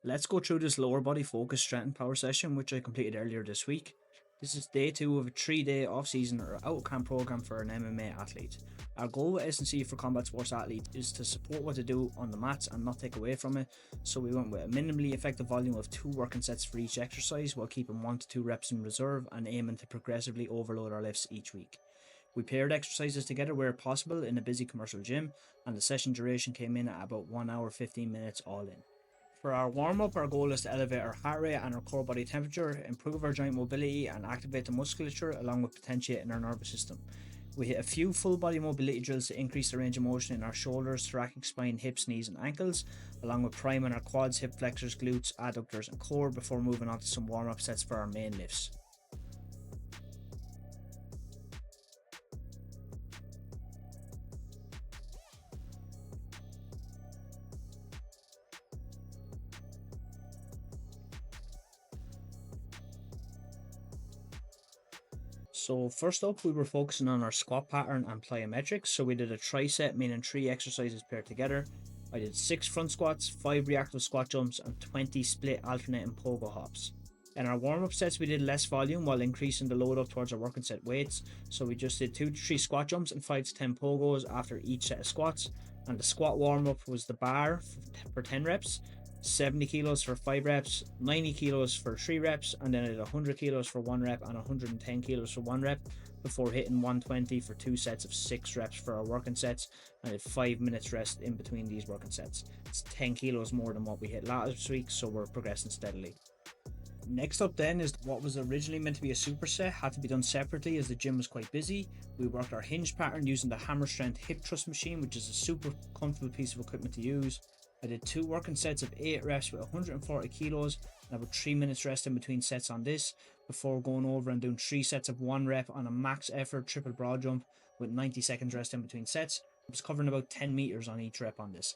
Let's go through this lower body focus strength and power session, which I completed earlier this week. This is day 2 of a 3-day off-season or out-camp program for an MMA athlete. Our goal with S&C for combat sports athlete is to support what they do on the mats and not take away from it, so we went with a minimally effective volume of 2 working sets for each exercise while keeping 1 to 2 reps in reserve and aiming to progressively overload our lifts each week. We paired exercises together where possible in a busy commercial gym, and the session duration came in at about 1 hour 15 minutes all in. For our warm-up, our goal is to elevate our heart rate and our core body temperature, improve our joint mobility and activate the musculature along with potentiating our nervous system. We hit a few full body mobility drills to increase the range of motion in our shoulders, thoracic spine, hips, knees and ankles, along with priming our quads, hip flexors, glutes, adductors and core before moving on to some warm-up sets for our main lifts. So first up, we were focusing on our squat pattern and plyometrics. So we did a tricep, meaning 3 exercises paired together. I did 6 front squats, 5 reactive squat jumps, and 20 split alternating pogo hops. In our warm-up sets, we did less volume while increasing the load up towards our working set weights. So we just did 2 to 3 squat jumps and 5 to 10 pogos after each set of squats. And the squat warm-up was the bar for 10 reps, 70 kilos for 5 reps, 90 kilos for 3 reps, and then I did 100 kilos for 1 rep and 110 kilos for 1 rep before hitting 120 for 2 sets of 6 reps for our working sets, and I did 5 minutes rest in between these working sets. It's 10 kilos more than what we hit last week, so we're progressing steadily. Next up then is what was originally meant to be a superset, had to be done separately as the gym was quite busy. We worked our hinge pattern using the Hammer Strength hip thrust machine, which is a super comfortable piece of equipment to use. I did 2 working sets of 8 reps with 140 kilos and about 3 minutes rest in between sets on this before going over and doing 3 sets of 1 rep on a max effort triple broad jump with 90 seconds rest in between sets. I was covering about 10 meters on each rep on this.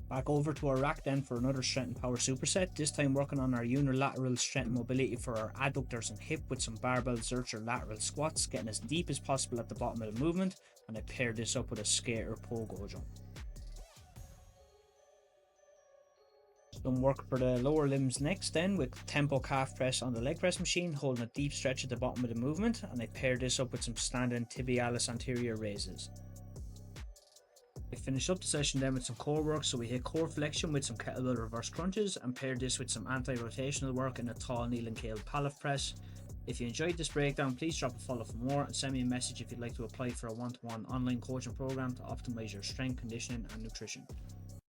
Back over to our rack then for another strength and power superset, this time working on our unilateral strength and mobility for our adductors and hip with some barbell zercher lateral squats, getting as deep as possible at the bottom of the movement, and I paired this up with a skater pogo jump. Some work for the lower limbs next then with tempo calf press on the leg press machine, holding a deep stretch at the bottom of the movement, and I paired this up with some standing tibialis anterior raises. I finished up the session then with some core work, so we hit core flexion with some kettlebell reverse crunches and paired this with some anti-rotational work in a tall kneel and kale pallet press. If you enjoyed this breakdown, please drop a follow for more and send me a message if you'd like to apply for a one-to-one online coaching program to optimize your strength, conditioning and nutrition.